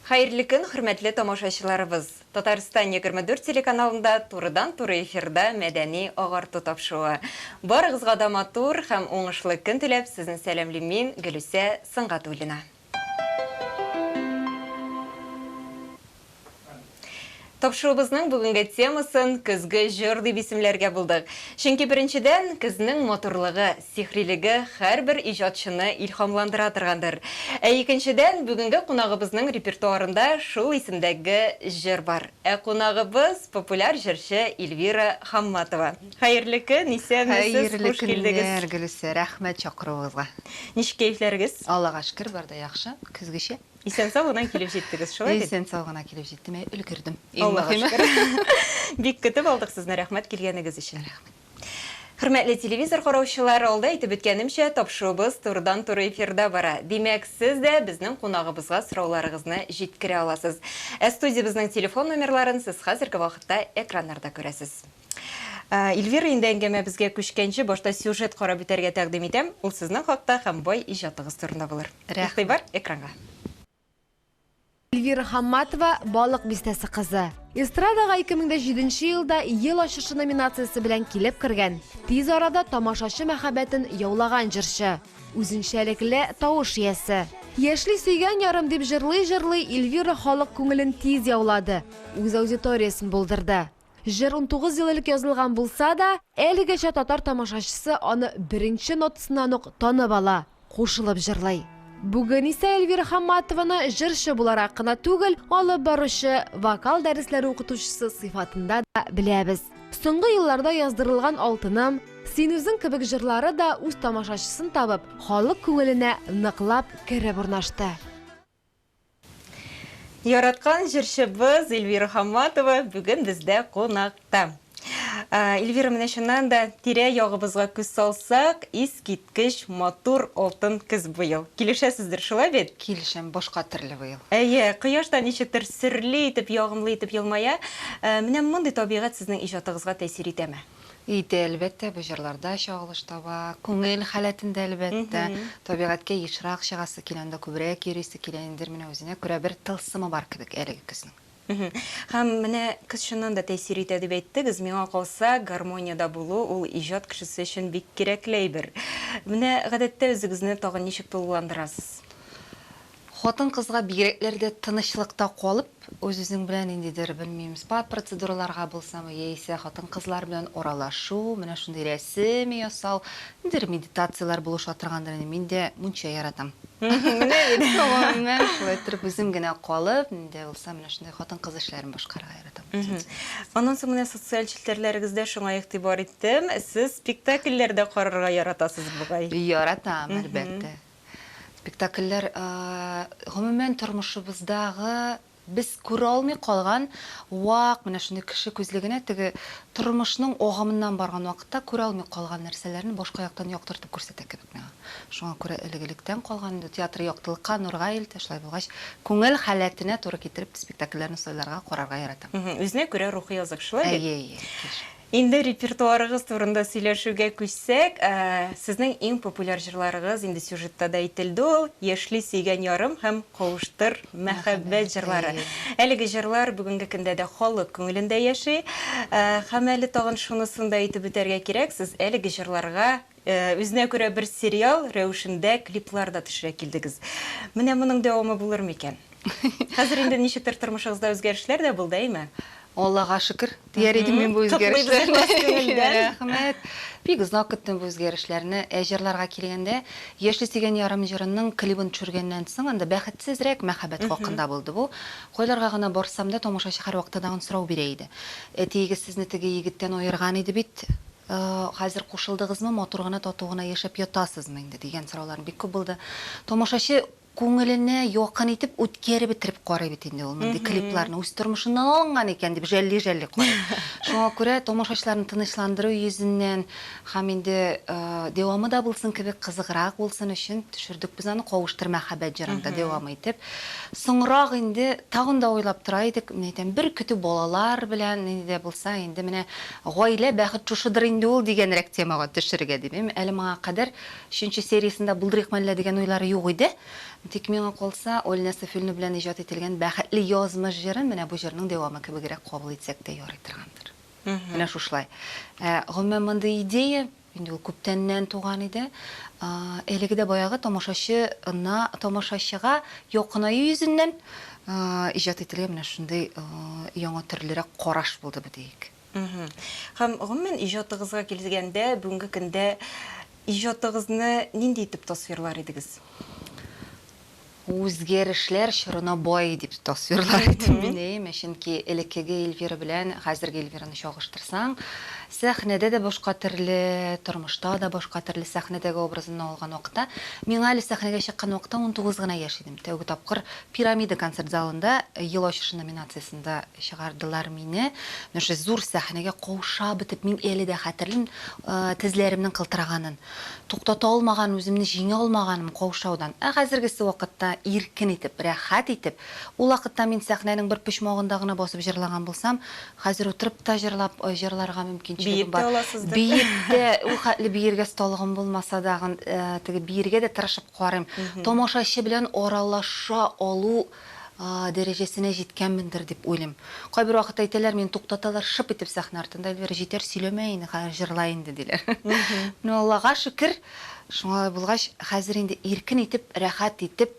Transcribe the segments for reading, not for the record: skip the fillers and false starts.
Хайырлы күн, хөрмәтле тамашачыларыбыз. Татарстан 24 телеканалында турыдан-туры эфирда мәдәни агарту тапшыруы. Барыгызга да матур һәм уңышлы көн теләп, сезне сәламлыйм мин, Гөлүсә Сыңгатуллина. Тапшыруыбызның бүгінгі темасын көзгі жыр дип исемләргә булдык. Чөнки беренчедән көзнең матурлыгы, сихрилеге һәрбер иҗатчыны илһамландыра торгандыр. Ә икенчедән бүгенге кунагыбызның репертуарында шул исемдәге җыр бар. Ә кунагыбыз популяр җырчы Эльвира Хамматова. Хәерле көн, исәнмесез, хуш килдегез. Гөлүсә, рәхмәт чакыруыгызга. Ничек кәефләрегез? Аллага шөкер, бар да яхшы, көзгечә. Исән сау гына килеп җиттегез, шулай дип. Исән сау гына килеп җиттем, өлгердем. Аллага шөкер. Бик көтеп алдык сезне, рәхмәт килгәнегез өчен. Хөрмәтле телевизор караучылар, алда әйтеп үткәнемчә, тапшыруыбыз турыдан-туры эфирда бара. Димәк, сез дә безнең кунагыбызга сорауларыгызны җиткерә аласыз. Студиябызның телефон номерларын сез хәзерге вакытта экраннарда күрәсез. Эльвира, инде әңгәмәбезгә күчкәнче, башта сюжет карап үтәргә тәкъдим итәм. Ул сезнең хакта һәм бай иҗатыгыз турында булыр. Игътибар экранга. Эльвира Хамматова балык бистәсе кызы. Эстрадага 2007 елда ел ачышы номинациясе белән килеп кергән. Тиз арада тамашачы мәхәббәтен яулаган җырчы. Үзенчәлекле тавыш иясе. Яшьли сөйгән ярым дип җырлый Эльвира халык күңелен тиз яулады. Үз аудиториясын булдырды. Җыр 19 ел элек язылган булса да, әлегәчә татар тамашачысы аны беренче нотасыннан ук танып ала, кушылып җырлый. Бүген исә Эльвира Хамматованы җырчы буларак кына түгел, алып баручы вокал дәресләре укытучысы сыйфатында да беләбез. Соңгы елларда яздырылган Алтыным, Син үзең кебек җырлары да үз тамашачысын табып, халык күңеленә ныклап кереп урнашты. Яраткан җырчыбыз Эльвира Хамматова бүген бездә кунакта. Эльвира, менә шуннан да тирә-ягыбызга күз салсак, искиткеч матур алтын көз бу ел. Килешәсездер, шулай бит? Килешәм, башка төрле быел. Әйе, кояш та ничектер серле итеп, ягымлы итеп елмая. Менә мондый табигать сезнең иҗатыгызга тәэсир итәме? Ите, әлбәттә, бу җырларда чагылыш таба, күңел халәтендә әлбәттә, табигатькә ешрак чыгасы килгәндә күбрәк йөрисе килгәндер, менә үзенә күрә бер тылсымы бар кебек әлеге көзнең. Һәм менә көз шуннан да тәэсир итә дип әйттегез, миңа калса, гармониядә булу ул иҗат кешесе өчен бик кирәкле әйбер. Менә гадәттә үзегезне тагын ничек тулыландырасыз? Хатын кызга бигрәкләрдә тынычлыкта калып, үзенең белән индидер, белмим, спа процедураларга булсамы, яисә хатын кызлар белән оралашу, менә шундый рәсем ясау, индидер медитациялар булыша торгандыр, мин дә мунча яратам. Менә шулай торып үзем генә калып, инде булса, менә шундый хатын кыз эшләрен башкарырга яратам. Аннан соң менә социаль челтәрләрегездә шуңа игътибар иттем, сез спектакльләрдә карарга яратасыз бугай. Яратам, әлбәттә. Спектакльләр гомумән тормышыбыздагы без күрә алмый калган вак, менә шундый кеше күзлегенә теге тормышның агымыннан барган вакытта күрә алмый калган нәрсәләрне башка яктан яктыртып күрсәтә кебек миңа. Шуңа күрә элегелектән калган театр яктылыкка, нурга илтә, шулай булгач, күңел халәтенә туры китереп спектакльләрне сойларга, карарга яратам. Үзенә күрә рухи язык, шулай бит? Әйе. Инде репертуарыгыз турында сөйләшүгә күчсәк, сезнең иң популяр җырларыгыз инде сюжетта да әйтелде ул, яшьли сөйгән ярым һәм кавыштыр мәхәббәт җырлары. Әлеге җырлар бүгенге көндә дә халык күңелендә яши, һәм әле тагын шунысын да әйтеп үтәргә кирәк, сез әлеге җырларга үзенә күрә бер сериал рәвешендә клиплар да төшерә килдегез. Менә моның дәвамы булыр микән? Хәзер инде ничектер тормышыгызда үзгәрешләр дә булды, әйме? Аллага шөкер, дияр идем мин бу үзгәрешләрне. Рәхмәт. Бик озак көттем бу үзгәрешләрне. Җырларга килгәндә, яшьли сөйгән ярым җырының клибын төшергәннән соң, анда бәхетсезрәк мәхәббәт хакында булды бу. Кайларга гына барсам да, тамашачы һәр вакытта дагын сорау бирә иде. Әтиегез сезне теге егеттән аерган иде бит. Хәзер кушылдыгызмы, матур гына, тату гына яшәп ятасызмы инде дигән сораулар бик күп булды. Тамашачы күңеленә якын итеп үткәреп битереп карый бит инде ул мондай клипларны үз тормышыннан алынган икән дип җәлли карый. Шуңа күрә тамашачыларны тынычландыру йөзеннән һәм инде дәвамы да булсын кебек кызыграк булсын өчен төшердек без аны кавыштыр мәхәббәт җырында дәвам итеп. Соңрак инде тагын да уйлап тора идек, мен әйтәм, бер көтү балалар белән инде булса, инде менә гаилә бәхет шушыдыр инде ул дигәнрәк темага төшерергә дип. Әле моңа кадәр 3нче сериясендә булдырык мәллә дигән уйлары юк иде. Тик миңа калса, Ольна Софиловна белән иҗат ителгән бәхетле язмыш җырын менә бу җырның дәвамы кебегрәк кабул итсәк тә ярый торгандыр. Менә шушлай. Гомумән мондый идея инде ул күптәннән туган иде. Әлеге дә баягы тамашачыга якынаю йөзеннән иҗат ителгән менә шундый яңа төрлерәк караш булды бу дейик. Һәм гомумән иҗатыгызга килгәндә, бүгенге көндә иҗатыгызны нинди итеп тасвирлар идегез? Үзгәрешләр чорына бай дип тасвирлар идем мин, чөнки элеккеге Эльвира белән хәзерге Эльвираны чагыштырсаң, сәхнәдә дә башка төрле, тормышта да башка төрле сәхнәдәге образын алган вакытта, миңа әле сәхнәгә чыккан вакытта 19 гына яшь идем. Тәүге тапкыр Пирамида концерт залында ел ачышы номинациясында чыгардылар мине. Менә шу зур сәхнәгә кауша битеп, мин әле дә хәтерлим тезләремнең кылтыраганын. Туктата алмаган, үземне җиңә алмаганым каушаудан. Хәзергесе вакытта иркен итеп, рәхәт итеп, ул вакытта мин сәхнәнең бер почмагында гына басып җырлаган булсам, хәзер утырып та җырларга мөмкинчелегем бар. Биектә ул хәтле биергә сталыгым булмаса да, теге биергә дә тырышып карыйм. Тамашачы белән аралаша алу дәрәҗәсенә җиткәнмендер дип уйлыйм. Кайбер вакытта әйтәләр, мин туктаталар, шып итеп сәхнә артында, Эльвира җитәр, сөйләмә инде, җырлай инде диләр. Ну Аллага шөкер, шуңа булгач, хәзер инде иркен итеп, рәхәт итеп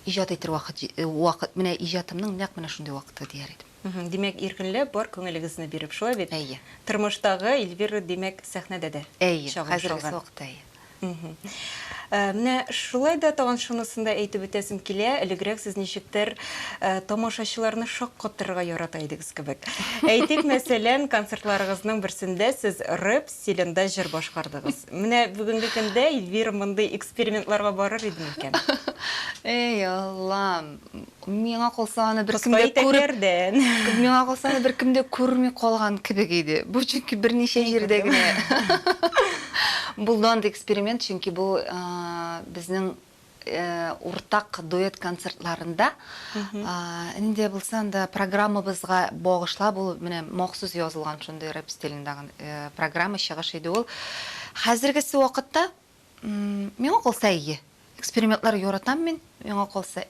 иҗат итер вакыт менә иҗатымның нәкъ менә шундый вакыты дияр идем. Димәк, иркенләп бар күңелегезне биреп шулай бит. Тормыштагы Эльвира димәк сәхнәдә дә. Хәзерге вакытта. Менә шулай да тагын шунысында әйтеп үтәсем килә, элегрәк сез ничектер тамашачыларны шаккатырга ярата идегез кебек. Әйтик, мәсәлән, концертларыгызның берсендә сез рэп стилендә җыр башкардыгыз. Менә бүгенге көндә Эльвира мондый экспериментларга барыр иде микән? Аллам, миңа калса аны бер кемдә күрми калган кебек иде. Бу чөнки берничә җирдә генә булды эксперимент, чөнки бу безнең уртак дуэт концертларында инде булса да программабызга багышлап ул менә махсус язылган шундый рэп стилендәге программа чыгыш иде ул. Хәзергесе вакытта миңа калса экспериментлар яратам мин, миңа калса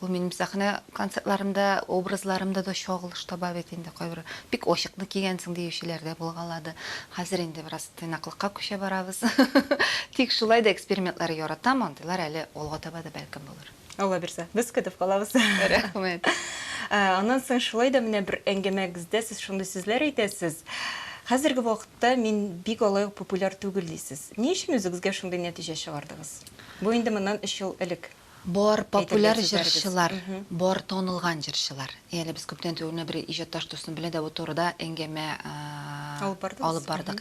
ул минем сәхнә концертларымда, образларымда да чагылыш таба бит инде кайбер. Бик ачыклы кигәнсең диючеләр дә булгалады. Хәзер инде бераз тыйнаклыкка күчә барабыз. Тик шулай да экспериментлар яратам, андыйлар әле алга таба да бәлкем булыр. Алла бирсә, без көтеп калабыз. Рәхмәт. Аннан соң шулай да менә бер әңгәмәгездә сез шундый сүзләр әйтәсез. Хәзерге вакытта мин бик алай популяр түгел дисез. Ни өчен үзегезгә шундый нәтиҗә чыгардыгыз? Бу инде моннан 3 ел элек. Бар популяр җырчылар, бар танылган җырчылар. Әле без күптән түгел бер иҗатташ дустым белән дә бу турыда әңгәмә алып бардык.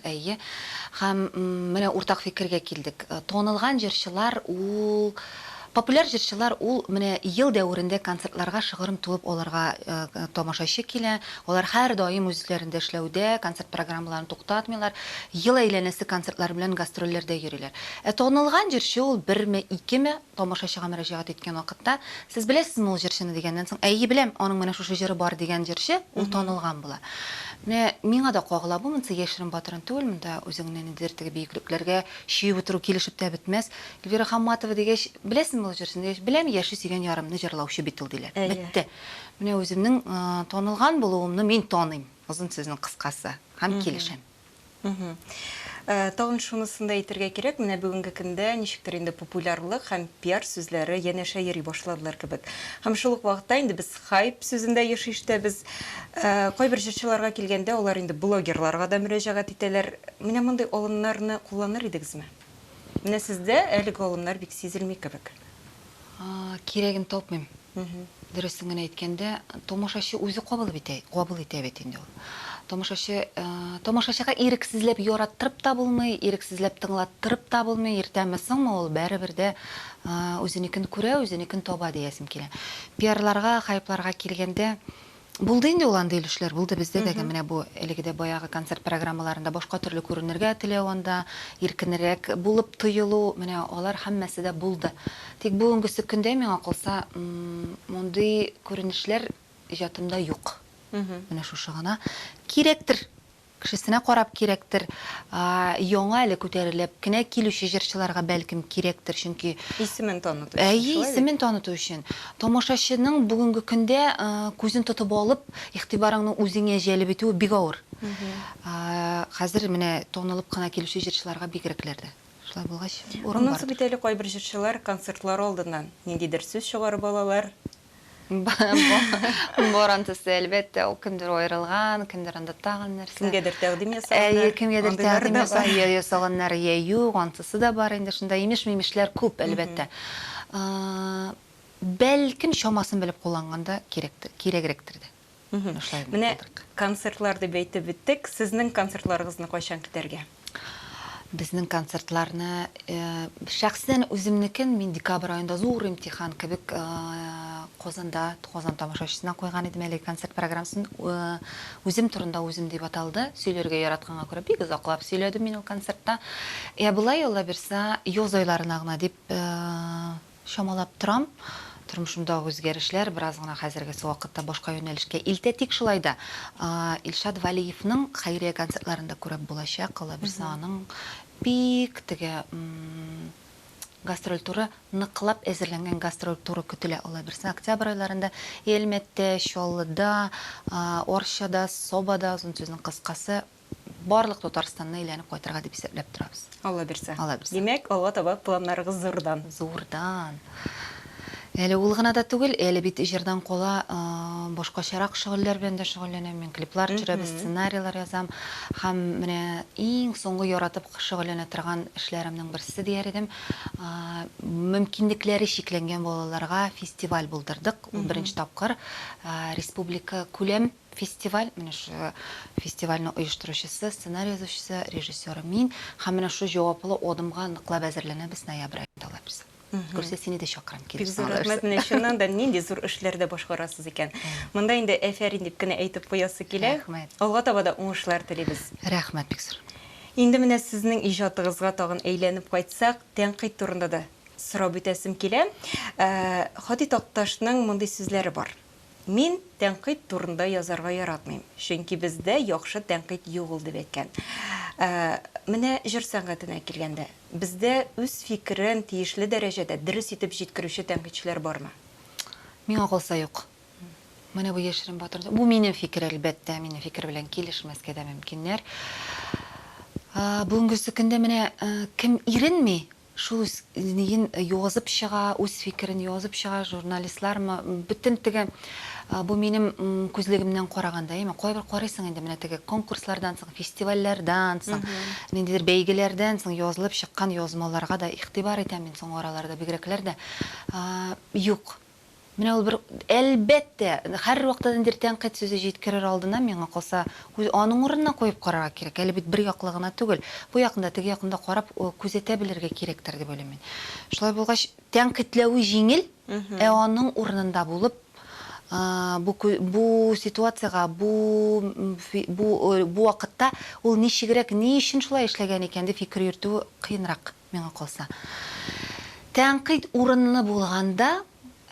Һәм менә уртак фикергә килдек. Танылган җырчылар ул популяр җырчылар ул менә ел дәврендә концертларга шыгырым тулып аларга тамашачы килә. Алар һәр даим үзләрендә эшләүдә, концерт программаларын туктатмыйлар. Ел әйләнәсе концертлар белән гастрольләрдә йөриләр. Танылган җырчы ул 1-2 тамашачыга мөрәҗәгать иткән вакытта, сез беләсезме ул җырчыны дигәннән соң, беләм, аның менә шушы җыры бар дигән җырчы ул танылган була. Менә миңа да кагыла бу, монсы яшерен батырын түгел, монда үзеңнән идер теге биеклекләргә чыйып утыру килешеп тә бетмәс. Эльвира Хамматова дигәч, беләсезме ул җырчыны дигәч, беләм, яши сөйгән ярымны җырлаучы бит ул диләр. Бетте. Менә үземнең танылган булуымны мин таныйм. Озын сүзнең кыскасы һәм килешәм. Тагын шунысында әйтергә кирәк, менә бүгенге көндә ничектер инде популярлык һәм пиар сүзләре янәшә йөри башладылар кебек. Һәм шул ук вакытта инде без хайп сүзендә яшиштәбез. Кайбер җырчыларга килгәндә алар инде блогерларга да мөрәҗәгать итәләр. Менә мондый алымнарны кулланыр идегезме? Менә сездә әлеге алымнар бик сизелми кебек. Кирәген тапмыйм. Дөресен генә әйткәндә, тамашачы үзе кабул итә бит инде ул. Тамашачыга ирексезләп яраттырып та булмый, ирексезләп тыңлаттырып та булмый, иртәмесең ул бәребер дә үзенекен күрә, үзенекен таба диясем килә. Пиарларга, хайпларга килгәндә булды инде ул андый өлешләр, булды бездә дә менә бу әлегедә баягы концерт программаларында башка төрле күренергә теләү анда, иркенрәк булып тоелу, менә алар һәммәсе дә булды. Тик бүгенгесе көндә миңа калса, мондый күренешләр иҗатымда юк. Менә шушы гына кирәктер. кишисине карап керектир. Яңа эле күтәрелеп, кенә килүче җырчыларга бәлкем керектир, чөнки исемен таныту. исемен таныту өчен. Тамашачының бүгенге көндә күзен тотып алып, игътибарыңны үзеңә җәлеп итүе бик авыр. Хәзер менә танылып кына килүче җырчыларга бигрәкләрдә. Шулай булгач, урын Оннан бар. соң бит әле кайбер җырчылар концертлар алдыннан ниндидер сүз чыгарып алалар. Борантысы әлбәттә, ул кемдер аерылган, кемдер анда тагын нәрсә. Кемгәдер тәкъдим ясаганнар. Кемгәдер тәкъдим ясаганнар, юк, антысы да бар инде, шунда имеш-мимешләр күп, әлбәттә. Бәлкин шамасын белеп кулланганда кирәгрәктер дә. Менә концертларды бәйтеп биттек. Сезнең концертларыгызны кайчан көтәргә? Безнең концертларны шәхсән үземнекен мин декабрь аенда зур имтихан кебек Казан тамашачысына куйган идем әле концерт программасын. Үзем турында үзем дип аталды. Сөйләргә яратканга күрә бик озаклап сөйләдем мин ул концертта. Булай алла бирсә, яз айларына гына дип шамалап торам. Тормышымда үзгәрешләр бераз гына хәзерге вакытта башка юнәлешкә илтә, тик шулай да Илшат Валиевның хәйрия концертларында күреп булачак. Алла бирсә, аның бик теге гастроль туры ныклап әзерләнгән гастроль туры көтелә. Алла бирсә, октябрь айларында Элмәттә, Чаллыда, Орчада, Собада, озын сүзнең кыскасы барлык Татарстанны әйләнеп кайтырга дип исәпләп торабыз. Алла бирсә. Алла бирсә. Димәк, алга таба планнарыгыз зурдан. Зурдан. Әле ул гына да түгел, әле бит җырдан кала башкачарак шөгыльләр белән дә шөгыльләнәм. Мин клиплар төшерәм, сценарийлар язам. Һәм менә иң соңгы яратып шөгыльләнә торган эшләремнең берсе дияр идем. Мөмкинлекләре шикләнгән балаларга фестиваль булдырдык. Ул беренче тапкыр республика күләм фестиваль. Менә шу фестивальне оештыручысы, сценарий язучысы, режиссеры мин. Һәм менә шу җаваплы адымга ныклап әзерләнәбез ноябрь аенда алабыз. Күрсә сине дә чакырам Бик зур рәхмәт, менә шуннан да нинди зур эшләрдә башкарасыз икән. Монда инде әфәрин дип кенә әйтеп куясы килә. Алга таба да уңышлар телибез. Рәхмәт, бик зур. Инде менә сезнең иҗатыгызга тагын әйләнеп кайтсак, тәнкыйть турында да сорап үтәсем килә. Хати Такташның мондый сүзләре бар. Мин тәнкыйть турында язарга яратмыйм, чөнки бездә яхшы тәнкыйть юк ул дип әйткән. Менә җыр сәнгатенә килгәндә, бездә үз фикерен тиешле дәрәҗәдә дөрес итеп җиткерүче тәнкыйтьчеләр бармы? Миңа калса юк. Менә бу яшерен батырда. Бу минем фикер, әлбәттә, минем фикер белән килешмәскә дә мөмкиннәр. Бүгенге көндә менә кем иренми, шул язып чыга, үз фикерен язып чыга, журналистлармы, бөтен теге бу минем күзлегемнән караганда, мен кайбер карыйсың инде менә теге конкурслардан соң, фестивальләрдән соң, ниндидер бәйгеләрдән соң язылып чыккан язмаларга да игътибар итәм мин соң араларда бигрәкләр дә. Юк. Менә ул бер әлбәттә һәр вакытта ниндидер тәнкыйть сүзе җиткерер алдына миңа калса, аның урынына коеп карарга кирәк. Әле бит бер яклы гына түгел. Бу якында, теге якында карап күзәтә белергә кирәктер дип уйлыйм мин. Шулай булгач, тәнкыйтьләү җиңел, аның урынында булып бу ситуацияга, бу вакытта ул ничегрәк, ни өчен шулай эшләгән икән дип фикер йөртү кыенрак миңа калса. Тәнкыйть урынлы булганда,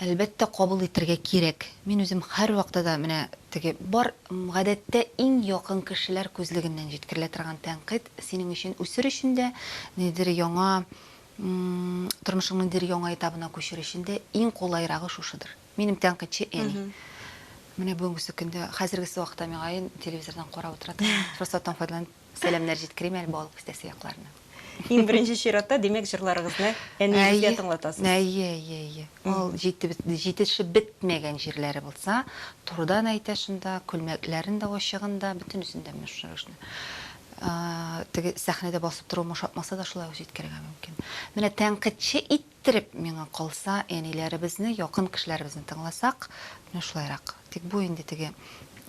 әлбәттә кабул итәргә кирәк. Мин үзем һәр вакытта да менә теге бар, гадәттә иң якын кешеләр күзлегеннән җиткерелә торган тәнкыйть синең өчен үсер өчен дә, нидер яңа тормышыңның нидер яңа этабына күчер өчен дә иң кулайрагы шушыдыр. Минем тәнкыйтьче әни. Менә бүгенге көндә хәзерге вакытта миңа телевизордан карап утырат. Форсаттан файдаланып сәламнәр җиткерим әле балык кистәсе якларына. Иң беренче чиратта, демәк, җырларыгызны әниегезгә тыңлатасыз. Ул җитешеп бетмәгән җирләре булса, турыдан әйтә шунда, күлмәкләрен дә ачыгында, бөтенесендә мәшһүр. Теге сәхнәдә басып тору мошатмаса да шулай җиткерергә мөмкин. Менә тәнкыйтьче иттереп миңа калса, әниләребезне, якын кешеләребезне тыңласак, менә шулайрак. Тик бу инде теге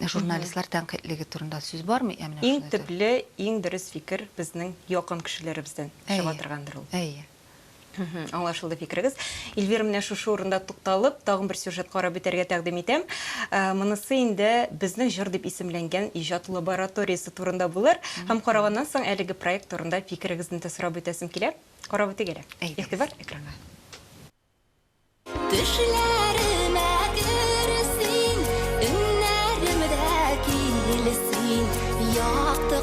журналистлар тәнкыйтьлеге турында сүз бармы? Иң төпле, иң дөрес фикер безнең якын кешеләребездән чыга торгандыр ул. Аңлашылды фикерегез. Эльвира, менә шушы урында тукталып, тагын бер сюжет карап бетәргә тәкъдим итәм. Монысы инде безнең җыр дип исемләнгән иҗат лабораториясе турында булыр. Һәм караганнан соң әлеге проект турында фикерегезне сорап үтәсем килә. Карап үтегез. Игътибар экранга. Төшләремә керсин, өннәремдә килсин, якты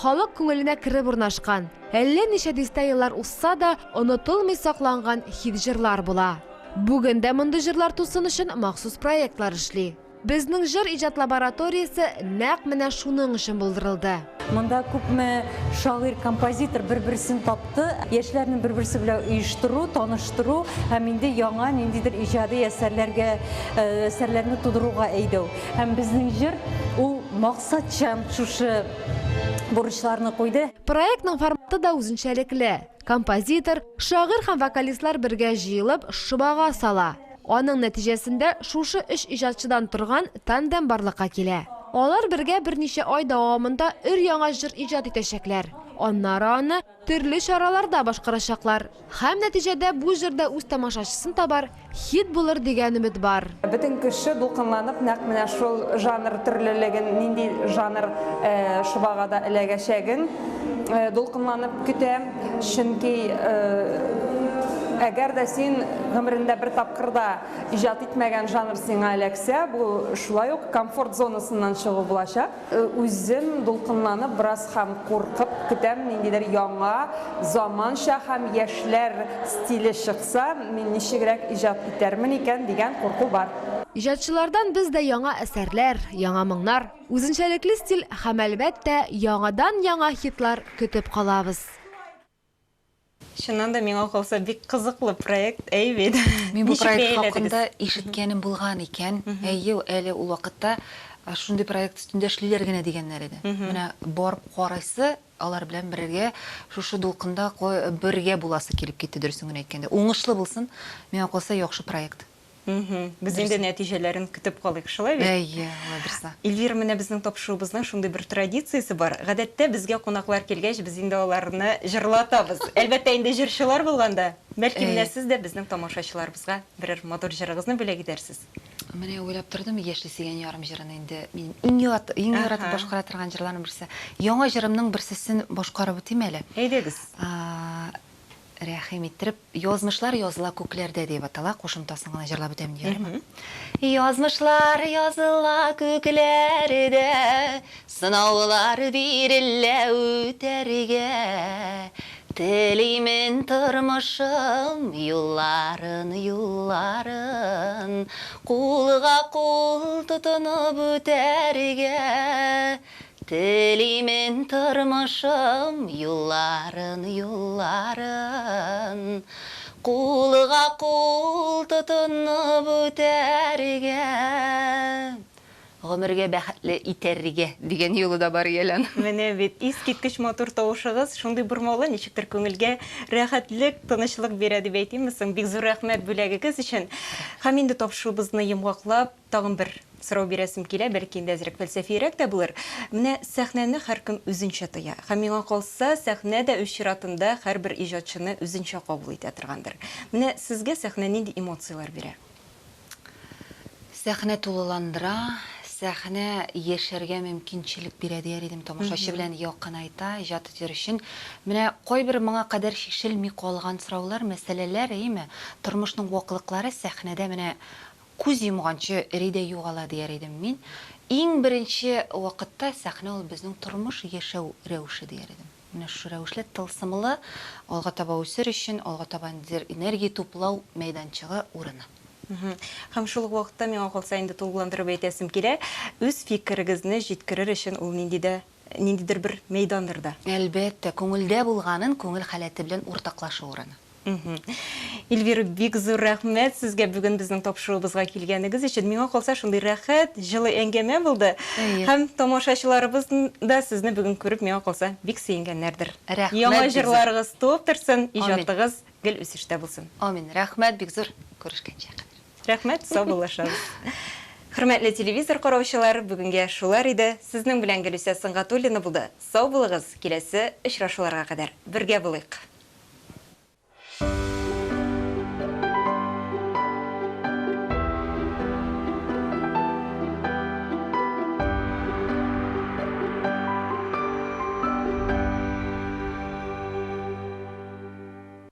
халык күңеленә кереп урнашкан. Әллә ничә дистә еллар узса да, онытылмый сакланган хит җырлар була. Бүген дә мондый җырлар тусын өчен махсус проектлар эшли. Безнең җыр иҗат лабораториясе нәкъ менә шуның өчен булдырылды. Монда күпме шагыйрь, композитор бер-берсен тапты, яшьләрне бер-берсе белән оештыру, таныштыру һәм инде яңа ниндидер иҗади әсәрләрне тудыруга әйдәү. Һәм безнең җыр ул максатчан шушы бурычларны куйды. Проектның форматы да үзенчәлекле. Композитор, шагыйрь һәм вокалистлар бергә җыелып шыбага сала. Аның нәтиҗәсендә шушы 3 иҗатчыдан торган тандем барлыкка килә. Алар бергә берничә ай дәвамында өр-яңа җыр иҗат итәчәкләр. Аннары аны төрле чараларда башкарачаклар. Һәм нәтиҗәдә бу җырда үз тамашачысын табар, хит булыр дигән өмет бар. Бөтен кеше дулкынланып, нәкъ менә шул жанр төрлелеген, нинди жанр шыбагада эләгәчәген дулкынланып көтә. Чөнки әгәр дә син гомерендә бер тапкырда иҗат итмәгән жанр сиңа эләксә, бу шулай ук комфорт зонасыннан чыгу булачак. Үзем дулкынланып, бераз һәм куркып көтәм, ниндидер яңа, заманча һәм яшьләр стиле чыкса, мин ничегрәк иҗат итәрмен икән дигән курку бар. Иҗатчылардан без дә яңа әсәрләр, яңа моңнар, үзенчәлекле стиль һәм әлбәттә яңадан яңа хитлар көтеп калабыз. Шуннан да миңа калса бик кызыклы проект, әйбет. Мин бу проект хакында ишеткәнем булган икән. Әле ул вакытта шундый проект өстендә эшлиләр генә дигәннәр иде. Менә барып карайсы, алар белән бергә шушы дулкында бергә буласы килеп китте, дөресен генә әйткәндә. Уңышлы булсын, миңа калса яхшы проект. Без инде нәтиҗәләрен көтеп калыйк, шулай бит? Алла бирсә. Эльвира, менә безнең тапшыруыбызның шундый бер традициясе бар. Гадәттә безгә кунаклар килгәч, без инде аларны җырлатабыз. Әлбәттә, инде җырчылар булганда, бәлки менә сез дә безнең тамашачыларыбызга берәр мотор җырыгызны бүләк итәрсез. Менә уйлап тордым, яшьли сөйгән ярым җырын инде мин иң яратып башкара торган җырларның берсе. Яңа җырымның берсесен башкарып үтим әле. Әйдәгез. Рәхим иттереп, язмышлар языла күкләрдә дип атала, кушымтасын гына җырлап үтәм диярме? Язмышлар языла күкләрдә, сынаулар бирелә үтәргә. Телимен тормышым юлларын, кулга кул тотынып үтәргә. Телимен тормышым юлларын, кулга кул тотынып үтәргә. Гомергә бәхетле итәргә дигән юлы да бар ялан. Менә бит искиткеч мотор тавышыгыз, шундый бурмалы, ничектер күңелгә рәхәтлек, тынычлык бирә дип әйтиммесең. Бик зур рәхмәт бүләгегез өчен. Һәм инде тапшыруыбызны йомгаклап, тагын бер сорау бирәсем килә, бәлки инде әзрәк фәлсәфирәк тә булыр. Менә сәхнәне һәркем үзенчә тоя. Һәм миңа калса, сәхнә дә үз чиратында һәрбер иҗатчыны үзенчә кабул итә торгандыр. Менә сезгә сәхнә нинди эмоциялар бирә? Сәхнә тулыландыра, сәхнә яшәргә мөмкинчелек бирә дияр идем, тамашачы белән якынайта, иҗат итер өчен. Менә кайбер моңа кадәр шишелми калган сораулар, мәсьәләләр, тормышның вакыйгалары сәхнәдә менә күз йомганчы ридә югала дияр идем мин. Иң беренче вакытта сәхнә ул безнең тормыш яшәү рәвеше дияр идем. Менә шу рәвешле тылсымлы, алга таба үсер өчен, алга таба энергия туплау мәйданчыгы урыны. Һәм шул вакытта миңа калса инде тулыландырып әйтәсем килә, үз фикерегезне җиткерер өчен ул ниндидер бер мәйдандыр да. Әлбәттә, күңелдә булганын күңел халәте белән уртаклашу урыны. Эльвира, бик зур рәхмәт сезгә бүген безнең тапшыруыбызга килгәнегез өчен. Миңа калса шундый рәхәт, җылы әңгәмә булды. Һәм тамашачыларыбыз да сезне бүген күреп, миңа калса бик сөенгәннәрдер. Яңа җырларыгыз туып торсын, иҗатыгыз гел үсештә булсын. Амин. Рәхмәт, бик зур. Күрешкәнчә. Рәхмәт, сау булышабыз. Хөрмәтле телевизор караучылар, бүгенгә шулар иде. Сезнең белән Гөлүсә Сыңгатуллина булды. Сау булыгыз, киләсе очрашуларга кадәр. Бергә булыйк.